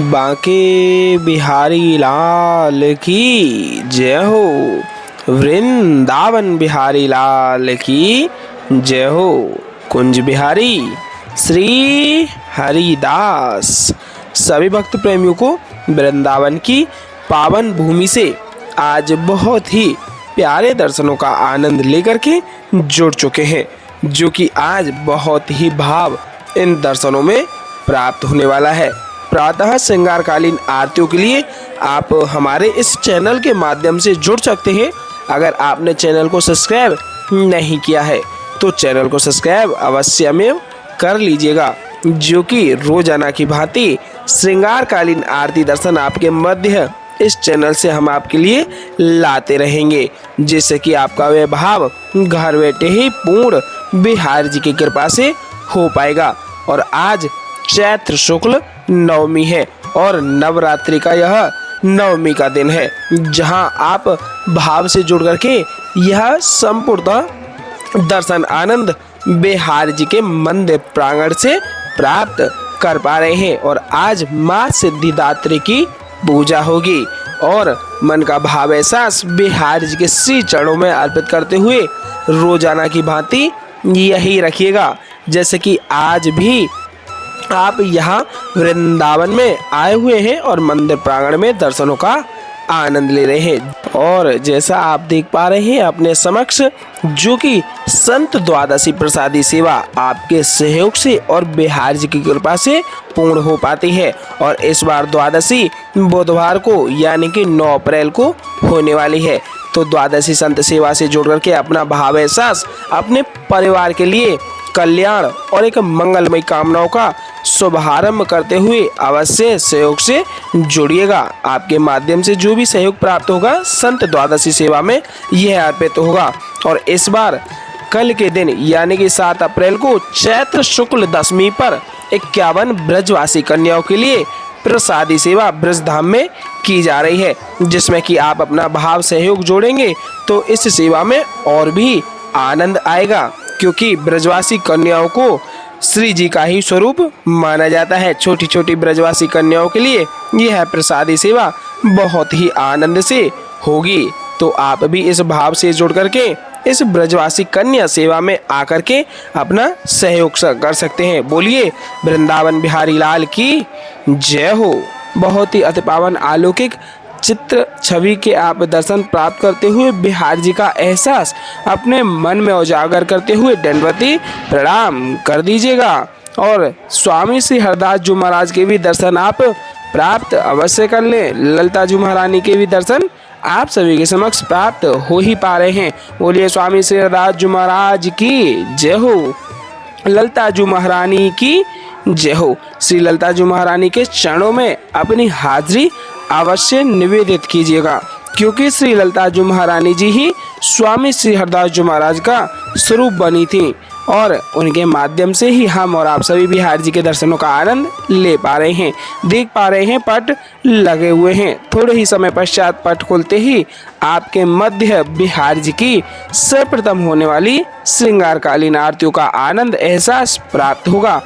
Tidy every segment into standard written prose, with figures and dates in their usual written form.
बांके बिहारी लाल की जय हो। वृंदावन बिहारी लाल की जय हो। कुंज बिहारी श्री हरिदास। सभी भक्त प्रेमियों को वृंदावन की पावन भूमि से आज बहुत ही प्यारे दर्शनों का आनंद लेकर के जुड़ चुके हैं, जो कि आज बहुत ही भाव इन दर्शनों में प्राप्त होने वाला है। प्रातः श्रृंगारकालीन आरतियों के लिए आप हमारे इस चैनल के माध्यम से जुड़ सकते हैं। अगर आपने चैनल को सब्सक्राइब नहीं किया है तो चैनल को सब्सक्राइब अवश्य कर लीजिएगा, जो कि रोजाना की भांति श्रृंगारकालीन आरती दर्शन आपके मध्य इस चैनल से हम आपके लिए लाते रहेंगे, जिससे कि आपका वह भाव घर बैठे ही पूर्ण बिहार जी की कृपा से हो पाएगा। और आज चैत्र शुक्ल नवमी है और नवरात्रि का यह नवमी का दिन है, जहां आप भाव से जुड़ करके यह संपूर्ण दर्शन आनंद बिहार जी के मंदिर प्रांगण से प्राप्त कर पा रहे हैं। और आज माँ सिद्धिदात्री की पूजा होगी और मन का भाव एहसास बिहार जी के श्री चरणों में अर्पित करते हुए रोजाना की भांति यही रखिएगा, जैसे कि आज भी आप यहाँ वृंदावन में आए हुए हैं और मंदिर प्रांगण में दर्शनों का आनंद ले रहे हैं। और जैसा आप देख पा रहे हैं अपने समक्ष, जो कि संत द्वादशी प्रसादी सेवा आपके सहयोग से और बिहार जी की कृपा से पूर्ण हो पाती है। और इस बार द्वादशी बुधवार को यानी कि 9 अप्रैल को होने वाली है। तो द्वादशी संत सेवा से जुड़ करके अपना भाव एहसास अपने परिवार के लिए कल्याण और एक मंगलमय कामनाओं का शुभारंभ करते हुए अवश्य सहयोग से जुड़िएगा। आपके माध्यम से जो भी सहयोग प्राप्त होगा संत द्वादशी सेवा में यह अर्पित होगा। और इस बार कल के दिन यानी कि 7 अप्रैल को चैत्र शुक्ल दशमी पर 51 ब्रजवासी कन्याओं के लिए प्रसादी सेवा ब्रजधाम में की जा रही है, जिसमें कि आप अपना भाव सहयोग जोड़ेंगे तो इस सेवा में और भी आनंद आएगा, क्योंकि ब्रजवासी कन्याओं को श्री जी का ही स्वरूप माना जाता है। छोटी छोटी ब्रजवासी कन्याओं के लिए यह प्रसादी सेवा बहुत ही आनंद से होगी। तो आप भी इस भाव से जुड़ करके इस ब्रजवासी कन्या सेवा में आकर के अपना सहयोग कर सकते हैं। बोलिए वृंदावन बिहारी लाल की जय हो। बहुत ही अति पावन अलौकिक चित्र छवि के आप दर्शन प्राप्त करते हुए बिहार जी का एहसास अपने मन में उजागर करते हुए दंडवती प्रणाम कर दीजिएगा। और स्वामी श्री हरदास जी महाराज के भी दर्शन आप प्राप्त अवश्य कर लें। ललिता जी महारानी के भी दर्शन आप सभी के समक्ष प्राप्त हो ही पा रहे हैं। बोलिए स्वामी श्री हरदास जी महाराज की जय हो। ललिता जी महारानी की जय हो। श्री ललिता जी महारानी के चरणों में अपनी हाजिरी अवश्य निवेदित कीजिएगा, क्योंकि श्री ललिता जी महारानी जी ही स्वामी श्री हरदास जी महाराज का स्वरूप बनी थी और उनके माध्यम से ही हम और आप सभी बिहार जी के दर्शनों का आनंद ले पा रहे हैं। देख पा रहे हैं पट लगे हुए हैं। थोड़े ही समय पश्चात पट खोलते ही आपके मध्य बिहार जी की सर्वप्रथम होने वाली श्रृंगारकालीन आरतियों का आनंद एहसास प्राप्त होगा।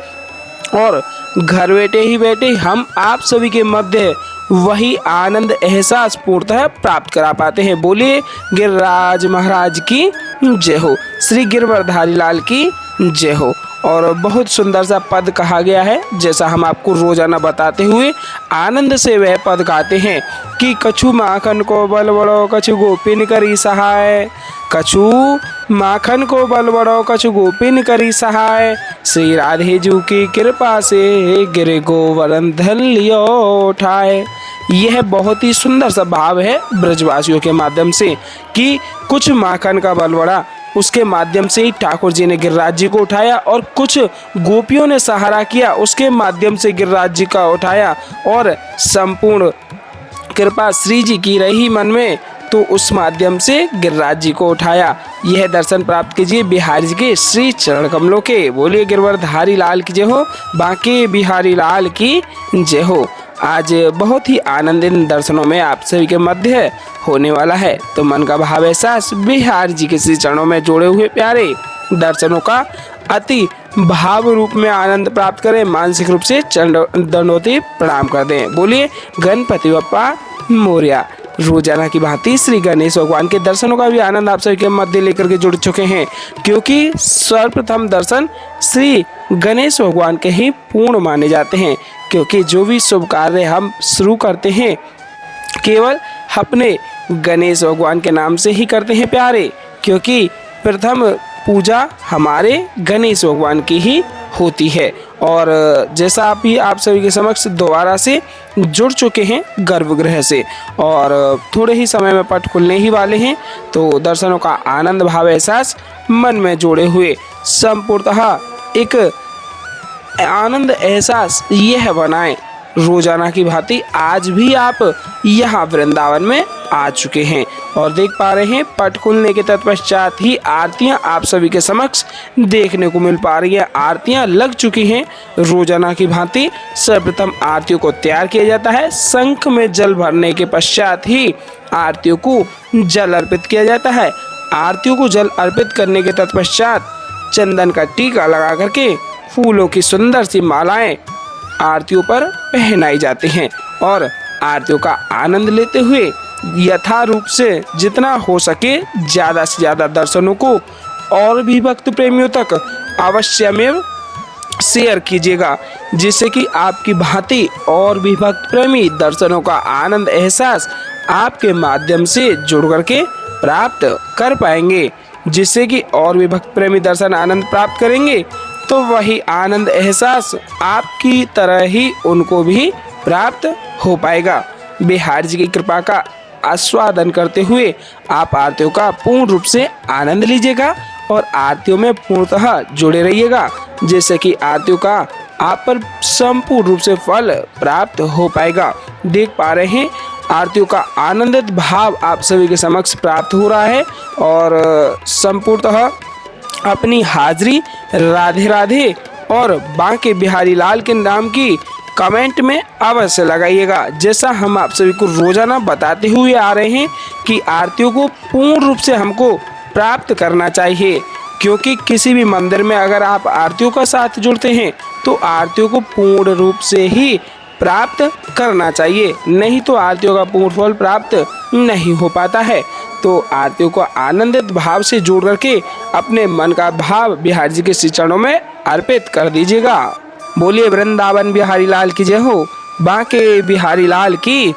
और घर बैठे ही हम आप सभी के मध्य वही आनंद एहसास पूर्णतः प्राप्त करा पाते हैं। बोलिए गिरिराज महाराज की जय हो। श्री गिरवरधारी लाल की जय हो। और बहुत सुंदर सा पद कहा गया है, जैसा हम आपको रोजाना बताते हुए आनंद से वह पद गाते हैं कि कछु माखन को बल बड़ो कछु गोपिन करी सहाय। कछु माखन को बल बड़ो कछु गोपिन करी सहाय। श्री राधे जी की कृपा से गिर गोवर्धन लियो उठाए। यह बहुत ही सुंदर सा भाव है ब्रजवासियों के माध्यम से कि कुछ माखन का बल बढ़ा, उसके माध्यम से ही ठाकुर जी ने गिरिराज जी को उठाया और कुछ गोपियों ने सहारा किया, उसके माध्यम से गिरिराज जी का उठाया और संपूर्ण कृपा श्री जी की रही मन में, तो उस माध्यम से गिरिराज जी को उठाया। यह दर्शन प्राप्त कीजिए बिहार जी के श्री चरण कमलों के। बोलिए गिरवरधारी लाल की जय हो। बांके बिहारी लाल की जय हो। आज बहुत ही आनंदित दर्शनों में आप सभी के मध्य होने वाला है, तो मन का भाव एहसास बिहार जी के श्री चरणों में जोड़े हुए प्यारे दर्शनों का अति भाव रूप में आनंद प्राप्त करें, मानसिक रूप से दंडवती प्रणाम कर दें। बोलिए गणपति बप्पा मोरया। रोजाना की भांति श्री गणेश भगवान के दर्शनों का भी आनंद आप सभी के मध्य लेकर के जुड़ चुके हैं, क्योंकि सर्वप्रथम दर्शन श्री गणेश भगवान के ही पूर्ण माने जाते हैं। क्योंकि जो भी शुभ कार्य हम शुरू करते हैं केवल अपने गणेश भगवान के नाम से ही करते हैं प्यारे, क्योंकि प्रथम पूजा हमारे गणेश भगवान की ही होती है। और जैसा आप सभी के समक्ष दोबारा से जुड़ चुके हैं गर्भगृह से, और थोड़े ही समय में पट खुलने ही वाले हैं, तो दर्शनों का आनंद भाव एहसास मन में जोड़े हुए संपूर्णतः एक आनंद एहसास यह बनाएं। रोजाना की भांति आज भी आप यहाँ वृंदावन में आ चुके हैं और देख पा रहे हैं पट खुलने के तत्पश्चात ही आरतियाँ आप सभी के समक्ष देखने को मिल पा रही है। आरतियाँ लग चुकी हैं। रोजाना की भांति सर्वप्रथम आरतियों को तैयार किया जाता है। शंख में जल भरने के पश्चात ही आरतियों को जल अर्पित किया जाता है। आरतियों को जल अर्पित करने के तत्पश्चात चंदन का टीका लगा करके फूलों की सुंदर सी मालाएं आरतियों पर पहनाई जाती हैं और आरतियों का आनंद लेते हुए यथा रूप से जितना हो सके ज़्यादा से ज़्यादा दर्शनों को और भी भक्त प्रेमियों तक अवश्यमेव शेयर कीजिएगा, जिससे कि आपकी भांति और भी भक्त प्रेमी दर्शनों का आनंद एहसास आपके माध्यम से जुड़ करके प्राप्त कर पाएंगे, जिससे कि और भी भक्त प्रेमी दर्शन आनंद प्राप्त करेंगे तो वही आनंद एहसास आपकी तरह ही उनको भी प्राप्त हो पाएगा। बिहार जी की कृपा का आस्वादन करते हुए आप आरतियों का पूर्ण रूप से आनंद लीजिएगा और आरतियों में पूर्णतः जुड़े रहिएगा, जिससे कि आरतियों का आप पर संपूर्ण रूप से फल प्राप्त हो पाएगा। देख पा रहे हैं आरतियों का आनंदित भाव आप सभी के समक्ष प्राप्त हो रहा है और संपूर्णतः अपनी हाजिरी राधे राधे और बांके बिहारी लाल के नाम की कमेंट में अवश्य लगाइएगा। जैसा हम आप सभी को रोजाना बताते हुए आ रहे हैं कि आरतियों को पूर्ण रूप से हमको प्राप्त करना चाहिए, क्योंकि किसी भी मंदिर में अगर आप आरतियों का साथ जुड़ते हैं तो आरतियों को पूर्ण रूप से ही प्राप्त करना चाहिए, नहीं तो आरतियों का पूर्ण फल प्राप्त नहीं हो पाता है। तो आरतियों को आनंदित भाव से जोड़ करके अपने मन का भाव बिहार जी के श्री चरणों में अर्पित कर दीजिएगा। बोलिए वृंदावन बिहारी लाल की जय हो, बांके बिहारी लाल की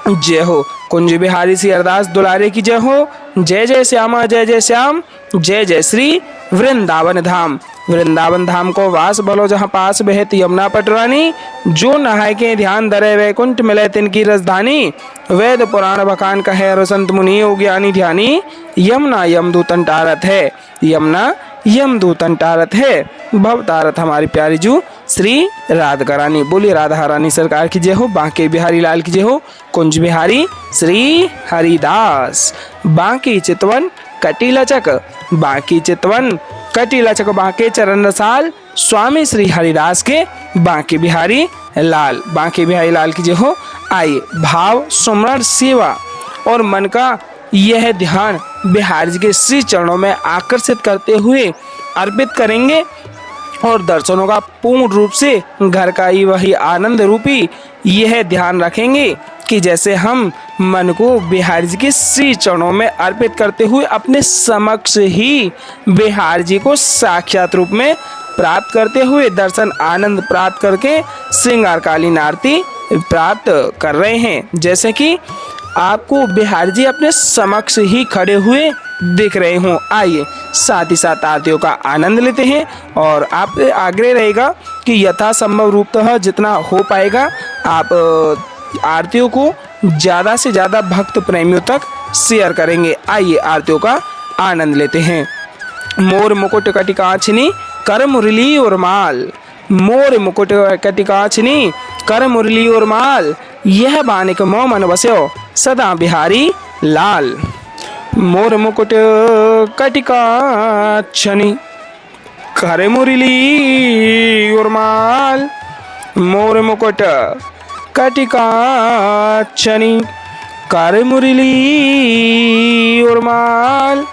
जय हो, कुंज बिहारी श्री अरदास दुलारे की जय हो। जय जय श्यामा जय जय श्याम, जय जय श्री वृंदावन धाम। वृंदावन धाम को वास भलो जहाँ पास बहत यमुना पटरानी, जो नहाय के ध्यान धरे वैकुंठ मिले तिनकी रजधानी। वेद पुराण बखान कहे रसंत मुनि हो ज्ञानी ध्यानी, यमुना यमदूतन टारत है, यमुना यमदूतन टारत है, भव तारत हमारी प्यारी जू श्री राधिका रानी। बोलिए राधा रानी सरकार की जय हो, बांके बिहारी लाल की जय हो, कुंज बिहारी श्री हरिदास। बांकी चितवन कटिलचक, बांकी चितवन कटिलचक, बांके चरण रसाल, स्वामी श्री हरिदास के बांके बिहारी लाल। बांके बिहारी लाल की जय हो। आइए भाव सुमरण सेवा और मन का यह ध्यान बिहार जी के श्री चरणों में आकर्षित करते हुए अर्पित करेंगे और दर्शनों का पूर्ण रूप से घर का ही वही आनंद रूपी यह ध्यान रखेंगे कि जैसे हम मन को बिहार जी के श्री चरणों में अर्पित करते हुए अपने समक्ष ही बिहार जी को साक्षात रूप में प्राप्त करते हुए दर्शन आनंद प्राप्त करके श्रृंगारकालीन आरती प्राप्त कर रहे हैं, जैसे कि आपको बिहार जी अपने समक्ष ही खड़े हुए दिख रहे हों। आइए साथ ही साथ आरतियों का आनंद लेते हैं और आप आग्रह रहेगा कि यथासंभव रूपतः जितना हो पाएगा आप आरतियों को ज़्यादा से ज़्यादा भक्त प्रेमियों तक शेयर करेंगे। आइए आरतियों का आनंद लेते हैं। मोर मुकुट कटिकाछिनी कर मुरली और माल, मोर मुकुट कटिकाछिनी कर मुरली और माल, यह बानिक मोह मन बस्यो सदा बिहारी लाल। मोर मुकुट कटिकाछिनी कर मुरली और माल, मोर मुकुट कटिकाछिनी कर मुरली और माल,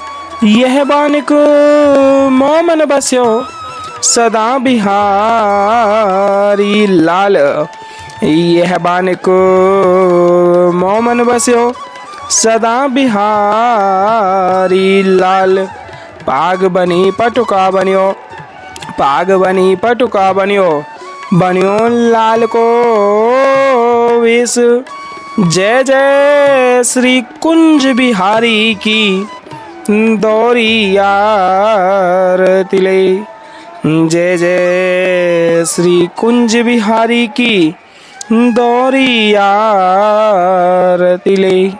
यह बानिक मोह मन बस्यो सदा बिहारी लाल। यह बानिक मोमन बस्यो सदा बिहारी लाल। पाग बनी पटुका बन्यो, पाग बनी पटुका बन्यो, बन्यो लाल को वेश। जय जय श्री कुंज बिहारी की दौरी आरती ले। जय जय श्री कुंज बिहारी की दौरी आरती ले।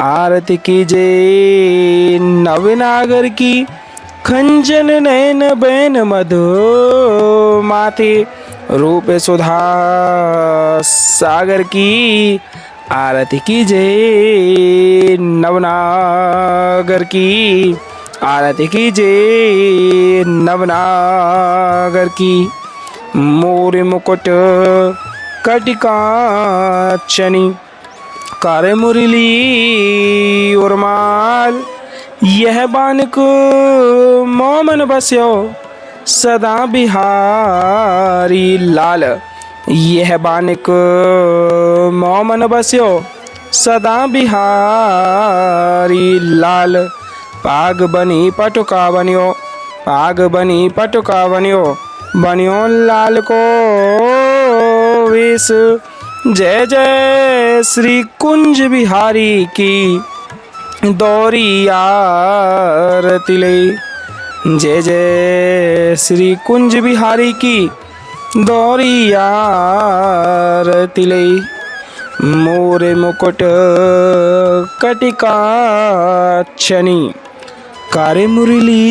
आरती कीजे नवनागर की खंजन नैन बैन मधु माथे। रूप सुधा सागर की आरती कीजे नवनागर की। आरती कीजे नवनागर की। मोर मुकुट कटिकाचनी कर मुरली उर्माल। यह बानिक मोमन बस्यो सदा बिहारी लाल। यह बानिक मोमन बस्यो सदा बिहारी लाल। पाग बनी पटुका बन्यो, पाग बनी पटुका बन्यो, बन्यो लाल को वेश। जय जय श्री कुंज बिहारी की दौरी आरती ले। जय जय श्री कुंज बिहारी की दौरी आरती ले। मोर मुकुट कटिकाचनी कर मुरली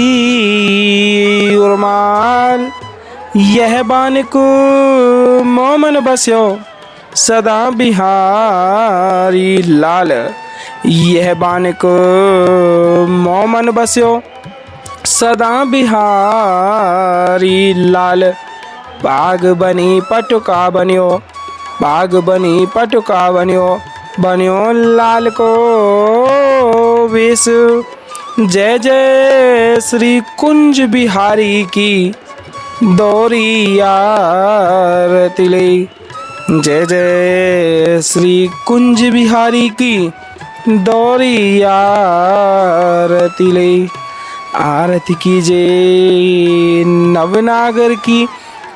उर्माल। यह बानिक मोमन बस्यो सदा बिहारी लाल। यह बानिक मोमन बस्यो सदा बिहारी लाल। पाग बनी पटुका बन्यो, पाग बनी पटुका बन्यो, बन्यो लाल को वेश। जय जय श्री कुंज बिहारी की दौरी आरती ले। जय जय श्री कुंज बिहारी की दौरी आरती ले। आरती कीजे नवनागर की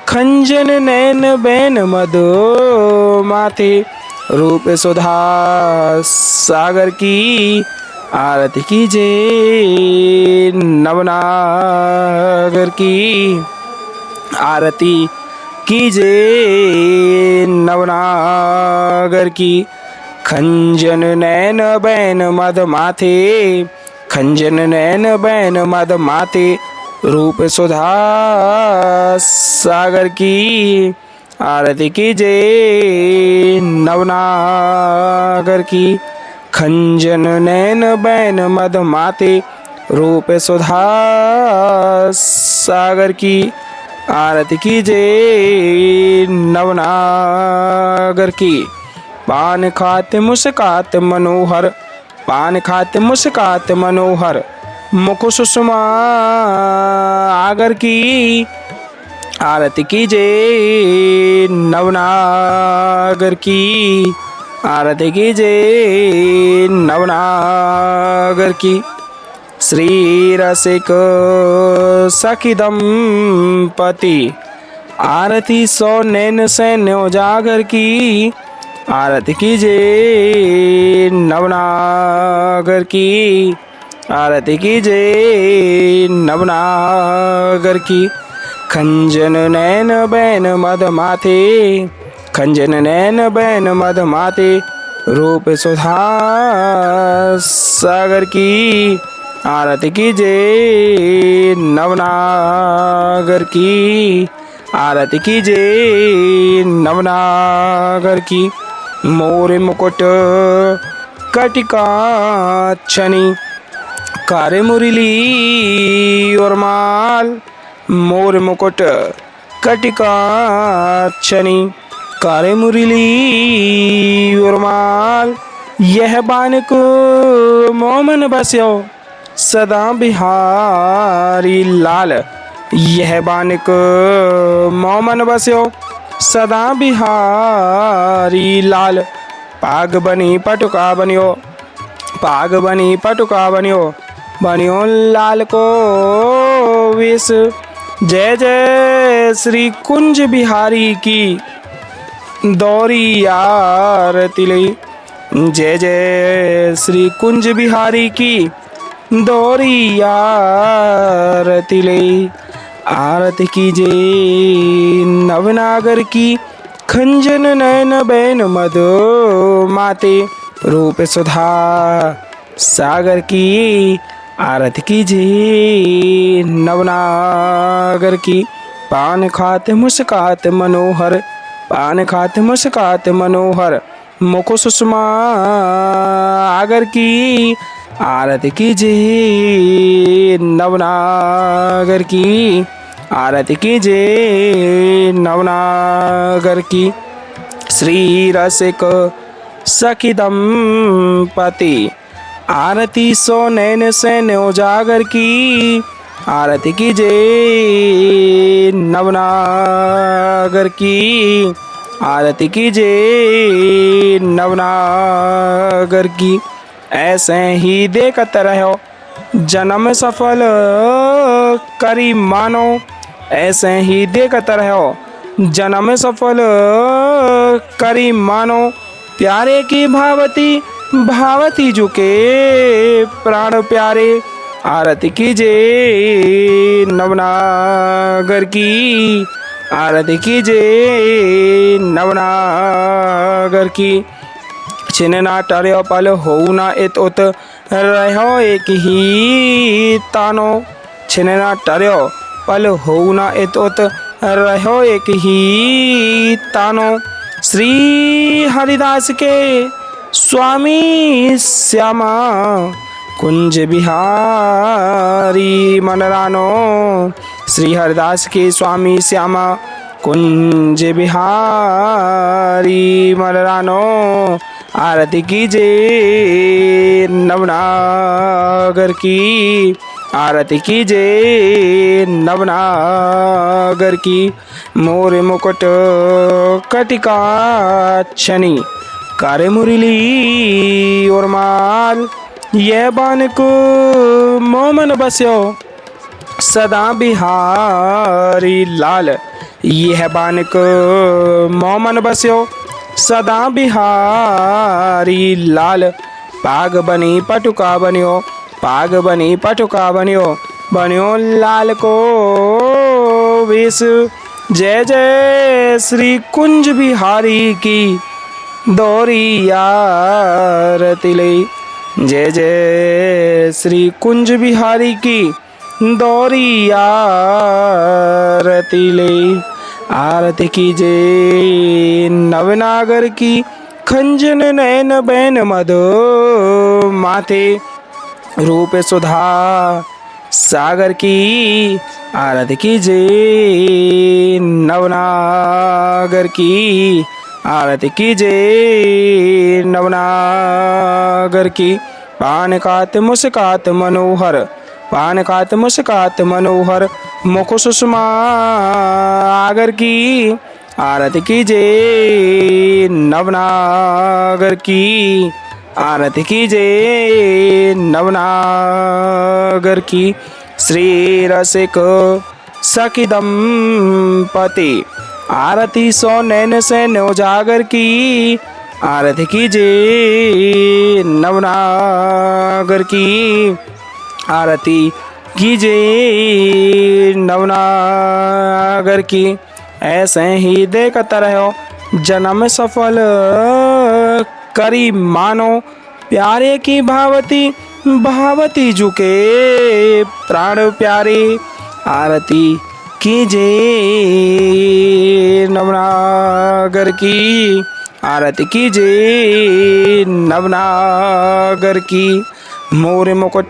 खंजन नैन बैन मधु माथे। रूप सुधा सागर की आरती कीजे नवनागर की। आरती कीजे नवनागर की। खंजन नैन बैन मद माथे, खंजन नैन बैन मद माथे। रूप सुधा सागर की आरती कीजे नवनागर की। खंजन नैन बैन मद माथे। रूप सुधा सागर की आरती कीजे नवनागर की। पान खाते मुस्कात मनोहर, पान खाते मुस्कात मनोहर, मुख सुषमा आगर की आरती कीजे नवनागर की। आरती कीजे नवनागर की। श्री रसिक सखी दंपति आरती सौ नैन सैन्य उजागर की आरती कीजे नवनागर की। आरती कीजे नवनागर की। खंजन नैन बैन मद माथे, खंजन नैन बैन मद माथे। रूप सुधा सागर की आरती कीजे नवनागर की। आरती कीजे नवनागर की। मोर मुकुट कटिकाचनी कर मुरली उर्माल। मोर मुकुट कटिकाचनी कर मुरली उर्माल। यह बानिक मोमन बस्यो सदा बिहारी लाल। यह बानिक मोमन बस्यो सदा बिहारी लाल। पाग बनी पटुका बनियो, पाग बनी पटुका बनियो, बनियो लाल को वेश। जय जय श्री कुंज बिहारी की दौरी आरती लई। जय जय श्री कुंज बिहारी की दौरी आरती लई। आरती कीजे नवनागर की खंजन नयन बैन मधु माते रूप सुधा सागर की। आरती कीजिए नवनागर की पान खाते मुस्कात मनोहर, पान खाते मुस्कात मनोहर मुख सुषमा आगर की। आरती कीजिए नवनागर की, आरती कीजिए नवनागर की। श्री रसिक सखी दंपति आरती सो नैन सैन उजागर की। आरती कीजिए नवनागर की, आरती कीजिए नवनागर की। ऐसे ही देखत रहो जन्म सफल करी मानो, ऐसे ही देखत रहो जन्म सफल करी मानो। प्यारे की भावती भावती झुके प्राण प्यारे। आरती कीजिए नवनागर की, आरती कीजिए नवनागर की। छिन ना टर्यो पल हो ना इत उत रहो एक ही तानो। छिन ना टर्यो पल हो ना इत उत रहो एक ही तानो। श्री हरिदास के स्वामी श्यामा कुंज बिहारी मनरानो। श्री हरिदास के स्वामी श्यामा कुंज बिहारी मनरानो। आरती कीजिए नवनागर की, आरती कीजिए नवनागर की। मोर मुकुट कटिका छनी करे मुरली और माल। यह बानिक मोमन बस्यो सदा बिहारी लाल। यह बानिक मोमन बस्यो सदा बिहारी लाल। पाग बनी पटुका बनियो, पाग बनी पटुका बनियो, बनियो लाल को वेश। जय जय श्री कुंज बिहारी की दौरी आरती लई। जय जय श्री कुंज बिहारी की दौरी आरती लई। आरती कीजिए नवनागर की खंजन नयन बैन मधु माथे रूप सुधा सागर की। आरती कीजिए नवनागर की, आरती कीजिए नवनागर की। पान खात मुस्कात मनोहर, पान खात मुस्कात मनोहर मुख सुषमा आगर की। आरती कीजिए नवनागर की, आरती कीजिए नवनागर की। श्री रसिक सखी दंपति आरती सो नैन सैन उजागर की। आरती कीजिए नवनागर की, आरती कीजिए नवनागर की। ऐसे ही देखत रहो जन्म सफल करी मानो। प्यारे की भावती भावती झुके प्राण प्यारे। आरती कीजिए नवनागर की, आरती कीजिए नवनागर की। मोर मुकुट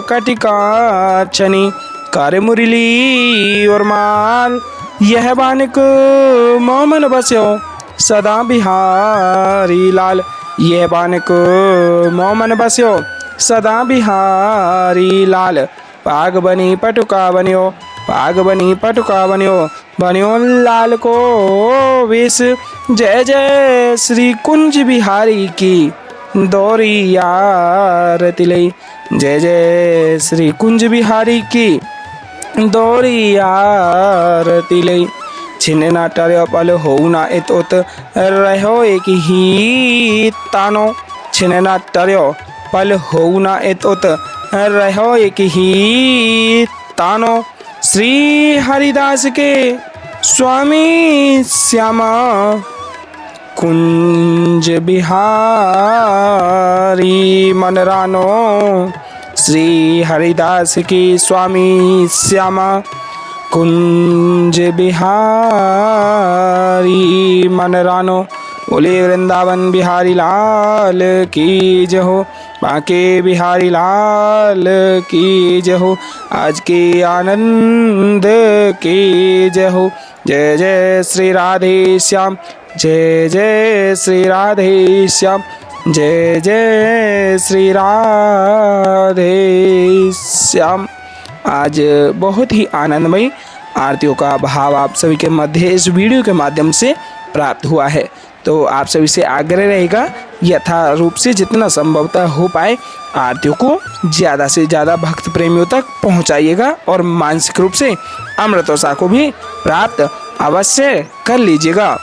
कटिका छनी करे मुरली और माल। यह बानिक मोमन बस्यो सदा बिहारी लाल। यह बानिक मोमन बस्यो सदा बिहारी लाल। पाग बनी पटुका बनियो, पाग बनी पटुका बन्यो बन्यो लाल को वेश। जय जय श्री कुंज बिहारी की दौरी आरती लई। जय जय श्री कुंज बिहारी की दौरी आरती लई। छिने ना टर्यो पल होऊ ना एतोत रहो एक ही तानो। छिने ना टर्यो पल होऊ ना एतोत रहो एक ही तानो। श्री हरिदास के स्वामी श्यामा कुंज बिहारी मन रानो। श्री हरिदास की स्वामी श्यामा कुंज बिहारी मन रानो। बोले वृंदावन बिहारी लाल की जय हो, बांके बिहारी लाल की जय हो, आज के आनंद की जय हो। जय जय श्री राधे श्याम, जय जय श्री राधे श्याम, जय जय श्री राधे श्याम। आज बहुत ही आनंदमय आरतियों का भाव आप सभी के मध्य इस वीडियो के माध्यम से प्राप्त हुआ है। तो आप सभी से आग्रह रहेगा यथा रूप से जितना संभवतः हो पाए आरतियों को ज़्यादा से ज़्यादा भक्त प्रेमियों तक पहुंचाइएगा और मानसिक रूप से अमृतोषा को भी प्राप्त अवश्य कर लीजिएगा।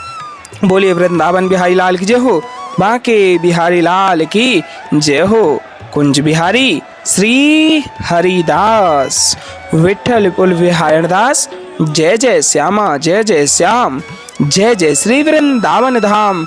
बोलिए वृंदावन बिहारी लाल की जय हो, बांके बिहारी लाल की जय हो। कुंज बिहारी श्री हरिदास विठल कुल विहारण दास। जय जय श्यामा, जय जय श्याम, जय जय श्री वृंदावन धाम।